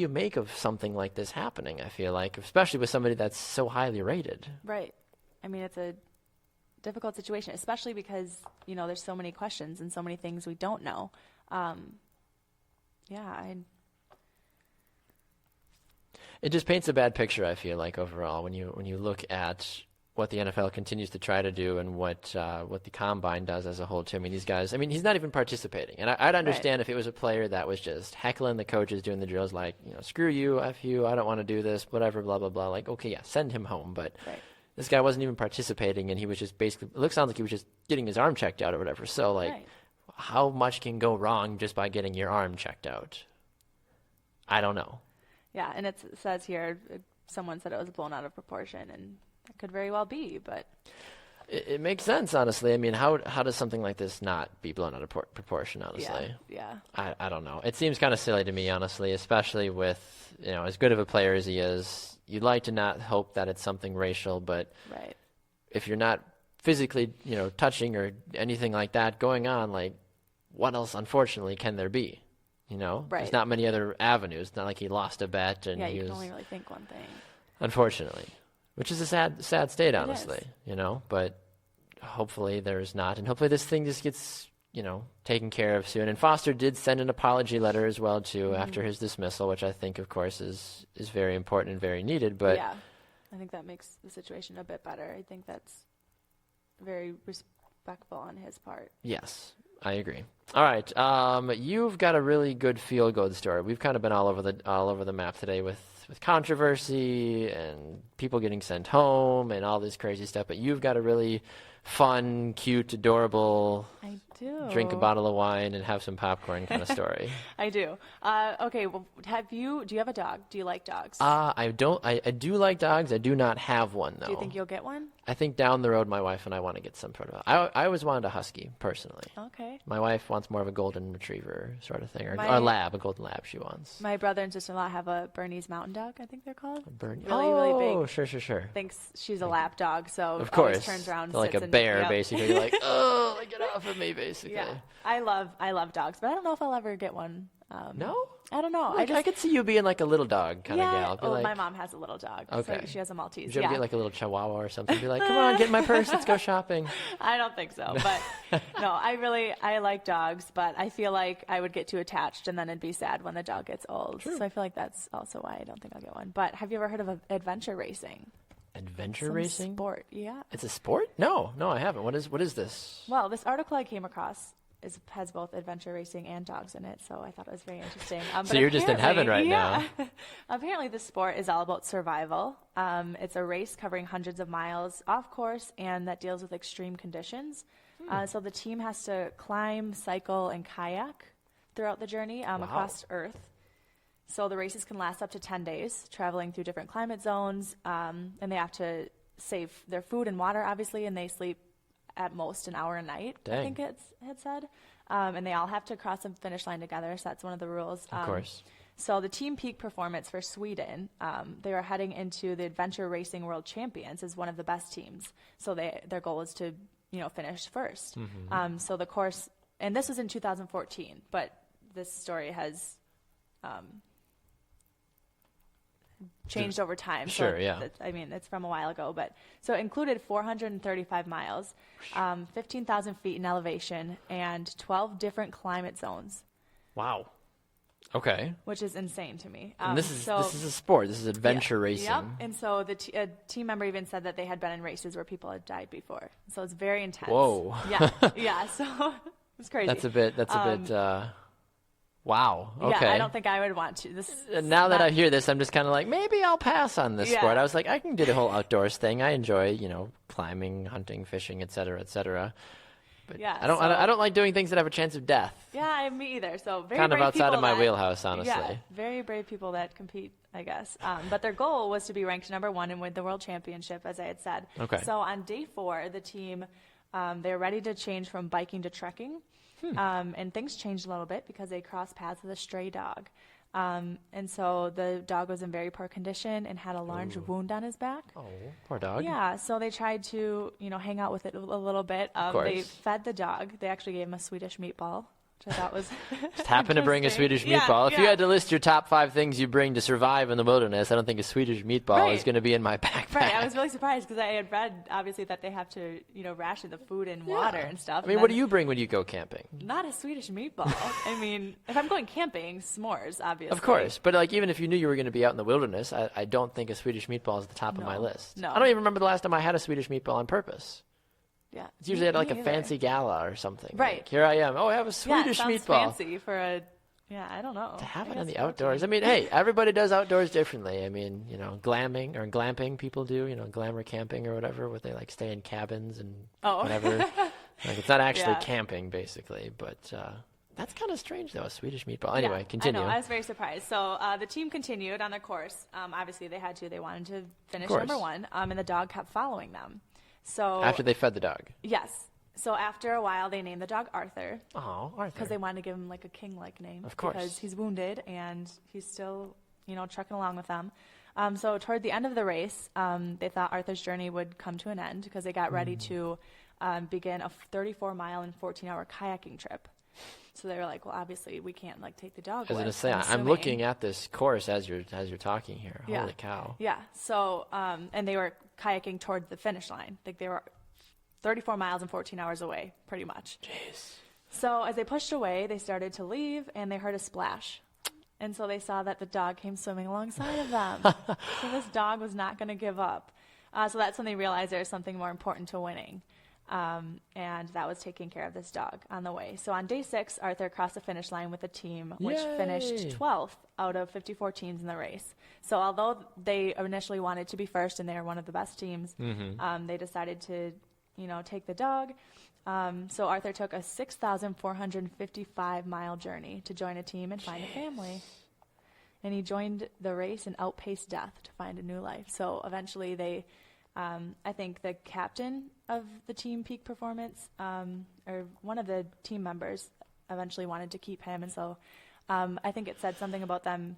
make of something like this happening? I feel like, especially with somebody that's so highly rated. Right. I mean, it's a difficult situation, especially because, there's so many questions and so many things we don't know. It just paints a bad picture, I feel like, overall, when you look at what the NFL continues to try to do and what the Combine does as a whole, too. I mean, these guys, he's not even participating. And I'd understand if it was a player that was just heckling the coaches doing the drills like, screw you, F you, I don't want to do this, whatever, blah, blah, blah. Like, okay, yeah, send him home. But this guy wasn't even participating, and he was just basically, sounds like he was just getting his arm checked out or whatever. So, like, how much can go wrong just by getting your arm checked out? I don't know. Yeah, and it says here, someone said it was blown out of proportion, and it could very well be, but it makes sense, honestly. I mean, how does something like this not be blown out of proportion, honestly? Yeah. I don't know. It seems kind of silly to me, honestly, especially with, as good of a player as he is. You'd like to not hope that it's something racial, but if you're not physically, touching or anything like that going on, like, what else, unfortunately, can there be? There's not many other avenues. It's not like he lost a bet. And you can only really think one thing. Unfortunately. Which is a sad state, honestly, but hopefully there's not. And hopefully this thing just gets, taken care of soon. And Foster did send an apology letter as well, too, after his dismissal, which I think, of course, is very important and very needed. But yeah, I think that makes the situation a bit better. I think that's very respectful on his part. Yes, I agree. All right, you've got a really good feel-good story. We've kind of been all over the map today with controversy and people getting sent home and all this crazy stuff, but you've got a really fun, cute, adorable, I do, drink a bottle of wine and have some popcorn kind of story. I do. Okay, well, do you have a dog? Do you like dogs? I don't. I do like dogs. I do not have one, though. Do you think you'll get one? I think down the road, my wife and I want to get some sort of. I always wanted a husky, personally. Okay. My wife wants more of a golden retriever sort of thing, or a lab, a golden lab. She wants. My brother and sister-in-law have a Bernese Mountain Dog. I think they're called. Really big. Oh, sure. Thinks she's a lap dog, so of course turns around, like a bear, basically. You're like, oh, get off of me, basically. Yeah. I love dogs, but I don't know if I'll ever get one. No? I don't know. I could see you being like a little dog kind of gal. Oh, my mom has a little dog. Okay. So she has a Maltese. Would you ever get like a little Chihuahua or something? Be like, come on, get in my purse. Let's go shopping. I don't think so. But no, I like dogs, but I feel like I would get too attached and then it'd be sad when the dog gets old. True. So I feel like that's also why I don't think I'll get one. But have you ever heard of adventure racing? Adventure racing? Sport, yeah. It's a sport? No, I haven't. What is this? Well, this article I came across has both adventure racing and dogs in it, so I thought it was very interesting. So you're just in heaven right now. Apparently this sport is all about survival. It's a race covering hundreds of miles off course, and that deals with extreme conditions. So the team has to climb, cycle, and kayak throughout the journey across Earth. So the races can last up to 10 days, traveling through different climate zones, and they have to save their food and water, obviously, and they sleep at most an hour a night. Dang. I think it said. And they all have to cross the finish line together, so that's one of the rules. Of course. So the team peak performance for Sweden, they are heading into the Adventure Racing World Champions as one of the best teams. So their goal is to, finish first. Mm-hmm. So the course, and this was in 2014, but this story has changed over time. Sure, so yeah. It's from a while ago, but so it included 435 miles, 15,000 feet in elevation, and 12 different climate zones. Wow. Okay. Which is insane to me. And this is a sport. This is adventure racing. Yep. And so the team member even said that they had been in races where people had died before. So it's very intense. Whoa. Yeah. So it's crazy. That's a bit. Wow. Okay. Yeah, I don't think I would want to. Now that I hear this, I'm just kind of like, maybe I'll pass on this sport. I was like, I can do the whole outdoors thing. I enjoy, climbing, hunting, fishing, et cetera, et cetera. But yeah, I don't like doing things that have a chance of death. Yeah, me either. So very kind of brave outside of my that, wheelhouse, honestly. Yeah, very brave people that compete, I guess. But their goal was to be ranked number 1 and win the world championship, as I had said. Okay. So on day 4, the team they're ready to change from biking to trekking. And things changed a little bit because they crossed paths with a stray dog. And so the dog was in very poor condition and had a large wound on his back. Oh, poor dog. Yeah, so they tried to, hang out with it a little bit. Of course. They fed the dog. They actually gave him a Swedish meatball which I thought was Just happen to bring a Swedish meatball. If you had to list your top 5 things you bring to survive in the wilderness, I don't think a Swedish meatball is going to be in my backpack. Right. I was really surprised because I had read, obviously, that they have to, ration the food and water and stuff. I mean, what do you bring when you go camping? Not a Swedish meatball. I mean, if I'm going camping, s'mores, obviously. Of course. But, like, even if you knew you were going to be out in the wilderness, I don't think a Swedish meatball is at the top of my list. No. I don't even remember the last time I had a Swedish meatball on purpose. Yeah. It's usually at like a fancy gala or something. Right. Like, here I am. Oh, I have a Swedish meatball. Fancy for a, I don't know. To have it in the outdoors. I mean, hey, everybody does outdoors differently. I mean, glamming or glamping people do, glamour camping or whatever, where they like stay in cabins and whatever. Like, it's not actually camping, basically, but that's kind of strange, though, a Swedish meatball. Anyway, continue. I know, I was very surprised. So the team continued on their course. Obviously, they had to. They wanted to finish number 1, and the dog kept following them. So after they fed the dog? Yes. So after a while, they named the dog Arthur. Oh, Arthur. Because they wanted to give him like a king-like name. Of course. Because he's wounded, and he's still, trucking along with them. So toward the end of the race, they thought Arthur's journey would come to an end because they got ready to begin a 34-mile and 14-hour kayaking trip. So they were like, well, obviously we can't take the dog. I was going to say, I'm looking at this course as you're talking here. Yeah. Holy cow! Yeah. So and they were kayaking toward the finish line. Like they were 34 miles and 14 hours away, pretty much. Jeez. So as they pushed away, they started to leave, and they heard a splash. And so they saw that the dog came swimming alongside of them. So this dog was not going to give up. So that's when they realized there was something more important to winning. And that was taking care of this dog on the way. So on day 6, Arthur crossed the finish line with a team which finished 12th out of 54 teams in the race. So although they initially wanted to be first and they were one of the best teams, they decided to, take the dog. So Arthur took a 6,455-mile journey to join a team and find a family. And he joined the race and outpaced death to find a new life. So eventually they... I think the captain of the team Peak Performance, or one of the team members, eventually wanted to keep him. And so I think it said something about them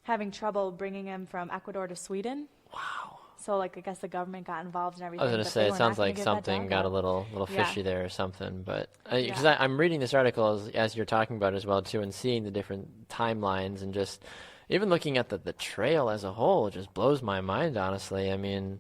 having trouble bringing him from Ecuador to Sweden. Wow. So, I guess the government got involved and everything. I was going to say, it sounds like something got a little fishy there or something. But because I'm reading this article as you're talking about it as well, too, and seeing the different timelines and just... Even looking at the trail as a whole, it just blows my mind, honestly. I mean...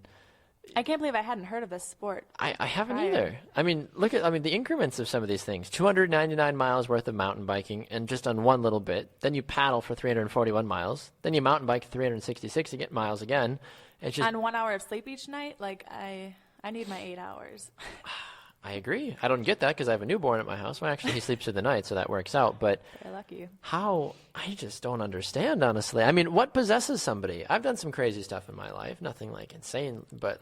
I can't believe I hadn't heard of this sport. I haven't either. I mean, look at the increments of some of these things. 299 miles worth of mountain biking, and just on one little bit. Then you paddle for 341 miles. Then you mountain bike 366 miles again. It's just... On 1 hour of sleep each night? I need my 8 hours. I agree. I don't get that because I have a newborn at my house. Well, actually, he sleeps through the night, so that works out. But very lucky. How? I just don't understand, honestly. I mean, what possesses somebody? I've done some crazy stuff in my life. Nothing insane, but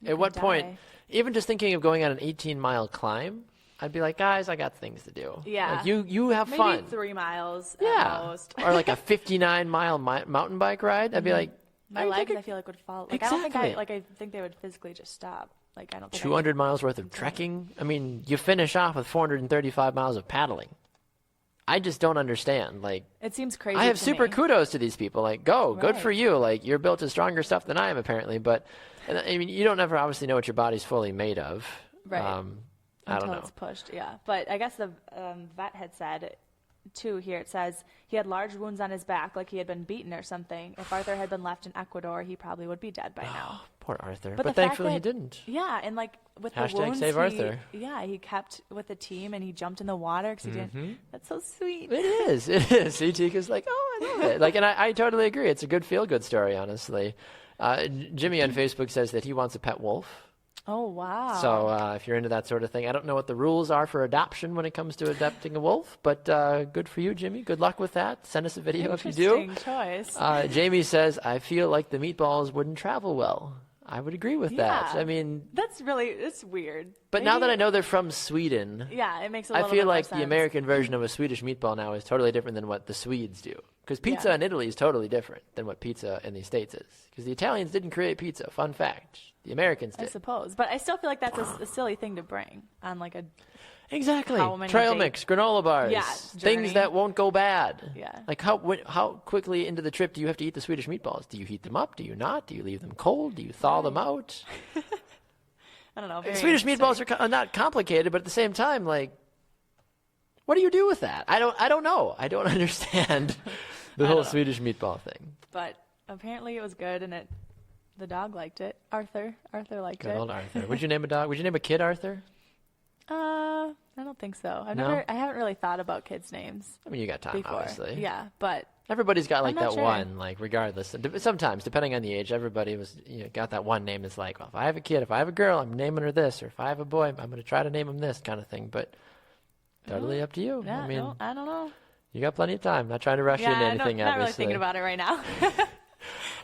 at what point, even just thinking of going on an 18-mile climb, I'd be like, guys, I got things to do. Yeah. You have maybe fun. Maybe 3 miles at most. Or a 59-mile mountain bike ride. I'd be like... My legs, I feel would fall. Exactly. I think they would physically just stop. I don't think 200 miles worth of trekking. I mean, you finish off with 435 miles of paddling. I just don't understand. It seems crazy. I have to super me. kudos to these people. Good for you. You're built to stronger stuff than I am, apparently. But I mean, you don't ever obviously know what your body's fully made of. Right. I don't know. Until it's pushed. Yeah. But I guess the vet had said. Too, here it says he had large wounds on his back, like he had been beaten or something. If Arthur had been left in Ecuador, he probably would be dead by now. Poor Arthur. But thankfully he didn't. Yeah, and with Hashtag the wounds, save Arthur. He kept with the team and he jumped in the water because he didn't. That's so sweet. It is. See, Teaka's I love it. And I totally agree. It's a good feel-good story, honestly. Jimmy on Facebook says that he wants a pet wolf. Oh, wow. So if you're into that sort of thing, I don't know what the rules are for adoption when it comes to adopting a wolf, but good for you, Jimmy. Good luck with that. Send us a video if you do. Interesting choice. Jamie says, I feel like the meatballs wouldn't travel well. I would agree with that. I mean... It's weird. But now that I know they're from Sweden... Yeah, it makes a little bit I feel more like sense. the American version of a Swedish meatball now is totally different than what the Swedes do. Because pizza in Italy is totally different than what pizza in the States is. Because the Italians didn't create pizza. Fun fact. The Americans did. I suppose. But I still feel like that's a silly thing to bring on a... Exactly. Trail mix, granola bars. Yeah, things that won't go bad. Yeah. How quickly into the trip do you have to eat the Swedish meatballs? Do you heat them up? Do you not? Do you leave them cold? Do you thaw them out? I don't know. Swedish meatballs are not complicated, but at the same time, What do you do with that? I don't know. I don't understand the whole Swedish meatball thing. But apparently it was good, and the dog liked it. Arthur liked it. Good old Arthur. Would you name a dog? Would you name a kid Arthur? I don't think so. I haven't really thought about kids' names. I mean, you got time, before. obviously. Yeah, but everybody's got like that sure. one, like regardless. Sometimes, depending on the age, everybody got that one name. That's like, well, if I have a kid, if I have a girl, I'm naming her this, or if I have a boy, I'm going to try to name him this kind of thing. But totally up to you. Yeah, I mean, I don't know. You got plenty of time. Not trying to rush you into anything. Not really obviously. thinking about it right now.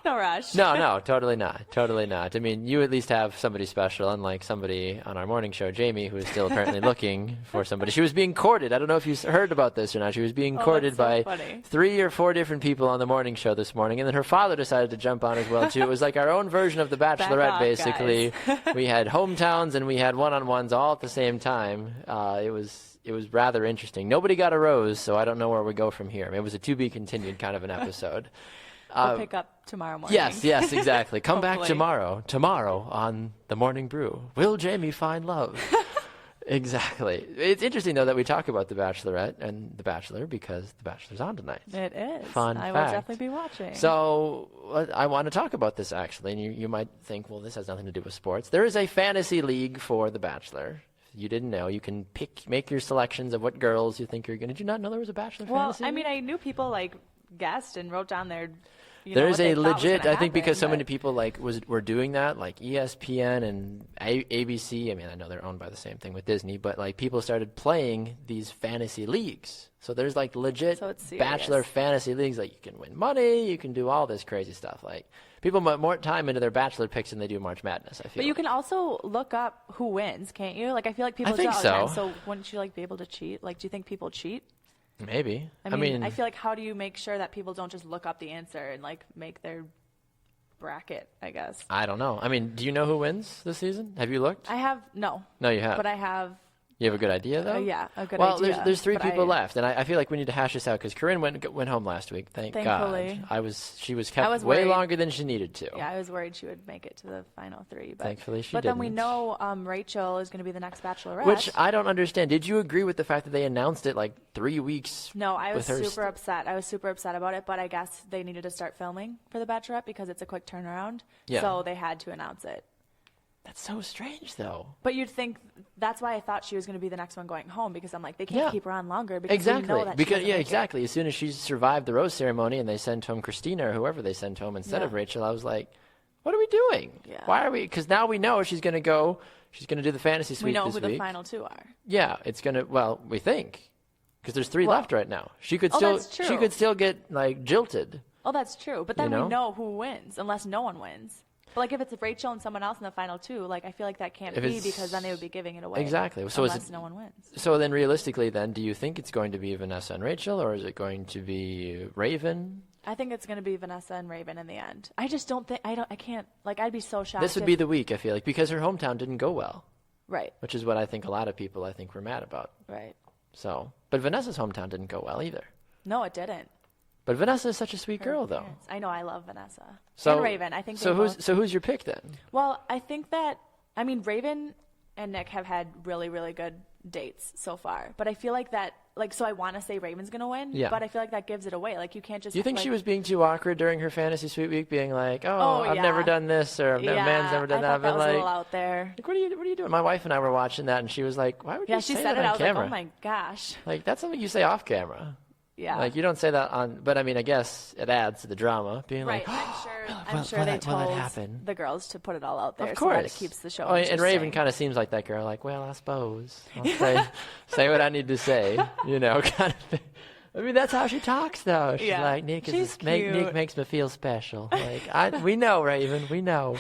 No rush. No, totally not. Totally not. I mean, you at least have somebody special, unlike somebody on our morning show, Jamie, who is still apparently looking for somebody. She was being courted. I don't know if you heard about this or not. She was being courted by funny. 3 or 4 different people on the morning show this morning, and then her father decided to jump on as well, too. It was like our own version of The Bachelorette, basically. We had hometowns and we had one-on-ones all at the same time. It was rather interesting. Nobody got a rose, so I don't know where we go from here. I mean, it was a to-be-continued kind of an episode. We'll pick up tomorrow morning. Yes, exactly. Come back tomorrow on The Morning Brew. Will Jamie find love? Exactly. It's interesting, though, that we talk about The Bachelorette and The Bachelor because The Bachelor's on tonight. It is. Fun I fact. will definitely be watching. So I want to talk about this, actually. And you might think, well, this has nothing to do with sports. There is a fantasy league for The Bachelor. If you didn't know, you can make your selections of what girls you think you're going to. Did you not know there was a Bachelor fantasy league? I mean, I knew people, like, guessed and wrote down their... There is a legit, I think, because so happen, many people were doing that, like ESPN and ABC. I mean, I know they're owned by the same thing with Disney, but like people started playing these fantasy leagues. So there's like legit Bachelor fantasy leagues. Like you can win money, you can do all this crazy stuff. Like people put more time into their Bachelor picks than they do March Madness. I feel. But you can also look up who wins, can't you? Like I feel like people do all the time. So wouldn't you like be able to cheat? Like, do you think people cheat? Maybe. I mean, I feel like how do you make sure that people don't just look up the answer and like make their bracket, I guess? I don't know. I mean, do you know who wins this season? Have you looked? I have no. No, you have. But I have. You have a good idea, though? Yeah, a good idea. Well, there's 3 people left, and I feel like we need to hash this out because Corinne went home last week. Thankfully. God. She was kept way longer than she needed to. Yeah, I was worried she would make it to the final 3. But thankfully, she didn't. But then we know Rachel is going to be the next Bachelorette. Which I don't understand. Did you agree with the fact that they announced it like 3 weeks? No, I was super upset. I was super upset about it, but I guess they needed to start filming for the Bachelorette because it's a quick turnaround. Yeah. So they had to announce it. That's so strange, though. But you'd think that's why I thought she was going to be the next one going home because I'm like, they can't keep her on longer because exactly. we know that exactly. As soon as she survived the rose ceremony and they sent home Christina or whoever they sent home instead of Rachel, I was like, what are we doing? Yeah. Why are we? Because now we know she's going to go. She's going to do the fantasy suite this week. We know who the final 2 are. Yeah, it's going to. Well, we think because there's 3 left right now. She could still. That's true. She could still get like jilted. Oh, that's true. But then we know who wins unless no one wins. But like if it's Rachel and someone else in the final 2, like I feel like that can't be because then they would be giving it away. Exactly. So unless no one wins. So then realistically then do you think it's going to be Vanessa and Rachel or is it going to be Raven? I think it's going to be Vanessa and Raven in the end. I just don't think I can't like I'd be so shocked. This would be the week I feel like because her hometown didn't go well. Right. Which is what I think a lot of people were mad about. Right. So, but Vanessa's hometown didn't go well either. No, it didn't. But Vanessa is such a sweet girl, though. I know. I love Vanessa. So, and Raven. I think. So who's your pick then? Well, I think that Raven and Nick have had really, really good dates so far. But I feel like that, so I want to say Raven's gonna win. Yeah. But I feel like that gives it away. Like you can't just. Do you think she was being too awkward during her fantasy suite week, being like, I've never done this, or man's never done that. I thought that was a little out there. Like, what are you doing? My wife and I were watching that, and she was like, why would you say that on camera? Yeah, she said it. I was like, oh my gosh. Like that's something you say off camera. Yeah. Like you don't say that on, but I mean, I guess it adds to the drama. Being right. like, I'm sure they told the girls to put it all out there. Of course, so that it keeps the show. And Raven kind of seems like that girl. Like, well, I suppose I'll say what I need to say. Kind of thing. I mean, that's how she talks, though. She's like, Nick makes me feel special. Like, we know, Raven, we know.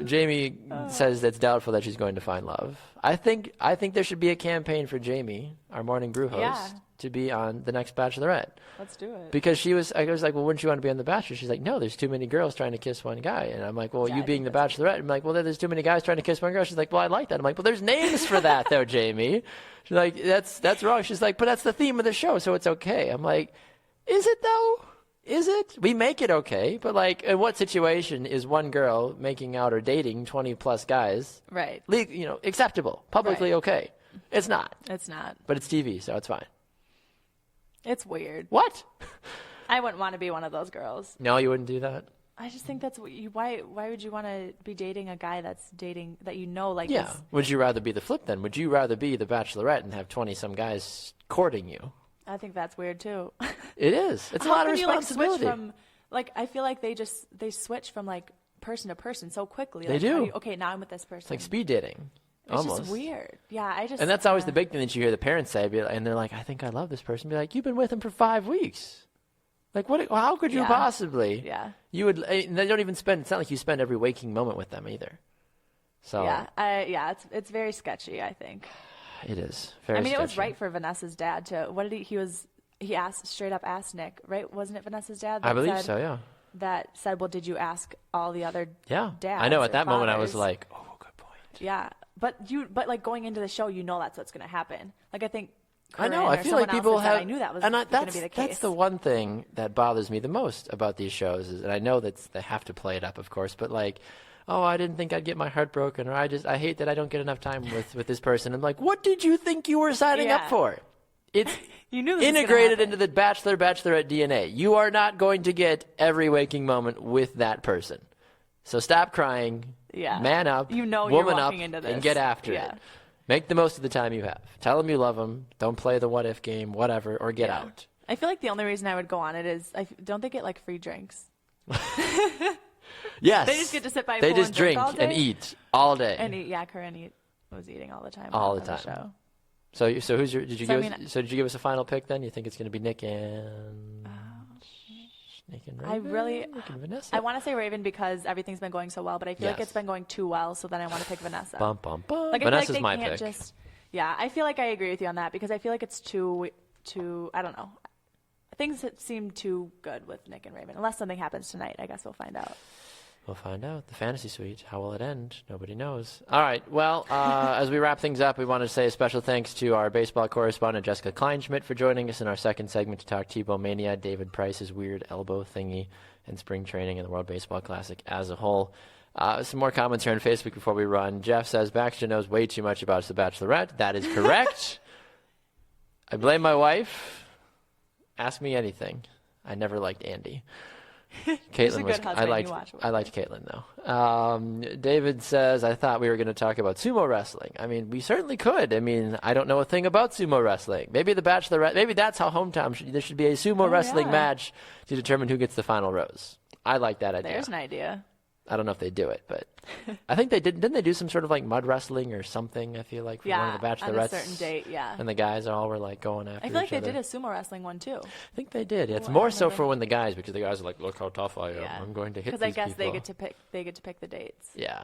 Jamie says it's doubtful that she's going to find love. I think there should be a campaign for Jamie, our morning brew host, to be on the next Bachelorette. Let's do it. Because I was like, well, wouldn't you want to be on the Bachelor? She's like, no, there's too many girls trying to kiss one guy. And I'm like, well, you being the Bachelorette. I'm like, well, there's too many guys trying to kiss one girl. She's like, well, I like that. I'm like, well, there's names for that though, Jamie. She's like, that's wrong. She's like, but that's the theme of the show, so it's okay. I'm like, is it though? Is it? We make it okay, but like, in what situation is one girl making out or dating 20 plus guys? Right. Acceptable, publicly okay. It's not. It's not. But it's TV, so it's fine. It's weird. What? I wouldn't want to be one of those girls. No, you wouldn't do that? I just think that's why would you want to be dating a guy that's dating that like Yeah. Would you rather be the flip then? Would you rather be the Bachelorette and have 20-some guys courting you? I think that's weird too. It is. It's a lot of responsibility. I feel like they switch from like person to person so quickly. They like, do. Okay, now I'm with this person. It's like speed dating. It's almost. just weird. Yeah, And that's always the big thing that you hear the parents say, and they're like, I think I love this person. Be like, you've been with him for 5 weeks. Like, what? How could you possibly? Yeah. You would. They don't even spend. It's not like you spend every waking moment with them either. So. Yeah. It's very sketchy. I think. It is very. It was sketchy. right for Vanessa's dad to. What did he asked straight up asked Nick, right? Wasn't it Vanessa's dad? I believe so. Yeah. That said, well, did you ask all the other dads? I know. At that moment, I was fathers? like, oh, good point. Yeah, but like going into the show, that's what's going to happen. Like I think. I know. Corinne I feel like people have. I knew that was going to be the case. That's the one thing that bothers me the most about these shows is, and I know that they have to play it up, of course, but like, oh, I didn't think I'd get my heart broken, or I hate that I don't get enough time with this person. I'm like, what did you think you were signing up for? It's you knew this integrated into the Bachelor/Bachelorette DNA. You are not going to get every waking moment with that person. So stop crying. Yeah. Man up. Woman you're walking up, into this. and get after it. Make the most of the time you have. Tell them you love them. Don't play the what-if game, whatever, or get out. I feel like the only reason I would go on it is, don't they get like free drinks? Yes. They just get to sit by a They pool just and drink all day? and eat all day. And eat, Corinne was eating all the time. All the on time. show. So who's your? Did you So, did you give us a final pick then? You think it's going to be Nick and Raven? Nick and Vanessa. I want to say Raven because everything's been going so well, but I feel like it's been going too well, so then I want to pick Vanessa. Bum bum bum. Like, Vanessa's I feel like my pick. I feel like I agree with you on that because I feel like it's too. I don't know. Things seem too good with Nick and Raven. Unless something happens tonight, I guess we'll find out. We'll find out. The fantasy suite. How will it end? Nobody knows. All right. Well, as we wrap things up, we want to say a special thanks to our baseball correspondent, Jessica Kleinschmidt, for joining us in our second segment to talk Tebow Mania, David Price's weird elbow thingy, and spring training and the World Baseball Classic as a whole. Some more comments here on Facebook before we run. Jeff says, Baxter knows way too much about The Bachelorette. That is correct. I blame my wife. Ask me anything. I never liked Andy. Caitlin was. I liked Caitlin though. David says, I thought we were going to talk about sumo wrestling. I mean, we certainly could. I mean, I don't know a thing about sumo wrestling. Maybe the Bachelorette. Maybe that's how hometown. There should be a sumo wrestling match to determine who gets the final rose. I like that idea. There's an idea. I don't know if they do it, but I think they did. Didn't they do some sort of like mud wrestling or something? I feel like for one of the Bachelorettes. On a certain date, and the guys all were like going after. I feel like each they other. did a sumo wrestling one too. I think they did. It's more so for when the guys, because the guys are like, look how tough I am. I'm going to hit these people. Because I guess they get to pick the dates. Yeah,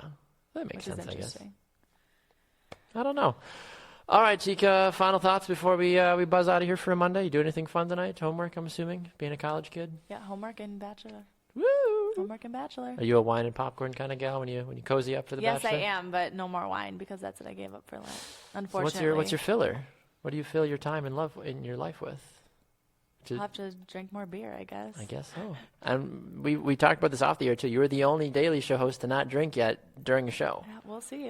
that makes sense. I guess. I don't know. All right, Teaka. Final thoughts before we buzz out of here for a Monday. You do anything fun tonight? Homework, I'm assuming. Being a college kid. Yeah, homework and Bachelor. Woo! Homework and Bachelor. Are you a wine and popcorn kind of gal when you cozy up for the Bachelor? Yes, I am, but no more wine because that's what I gave up for Lent. Unfortunately. So what's your filler? What do you fill your time in your life with? I'll have to drink more beer, I guess. I guess so. And we talked about this off the air too. You were the only Daily Show host to not drink yet during a show. Yeah, we'll see.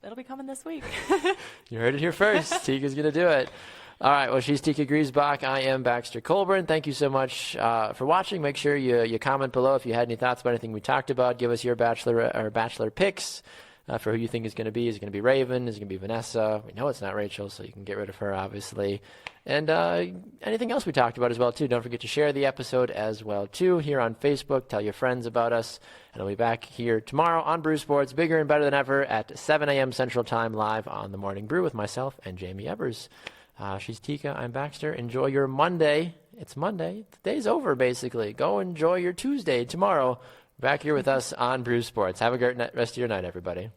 It'll be coming this week. You heard it here first. Teaka's going to do it. All right, well, she's Teaka Griesbach. I am Baxter Colburn. Thank you so much for watching. Make sure you comment below if you had any thoughts about anything we talked about. Give us your Bachelor picks for who you think is going to be. Is it going to be Raven? Is it going to be Vanessa? We know it's not Rachel, so you can get rid of her, obviously. And anything else we talked about as well, too. Don't forget to share the episode as well, too, here on Facebook. Tell your friends about us. And I'll be back here tomorrow on Brew Sports, bigger and better than ever, at 7 a.m. Central Time, live on The Morning Brew with myself and Jamie Evers. She's Teaka. I'm Baxter. Enjoy your Monday. It's Monday. The day's over, basically. Go enjoy your Tuesday tomorrow. Back here with us on Brew Sports. Have a great rest of your night, everybody.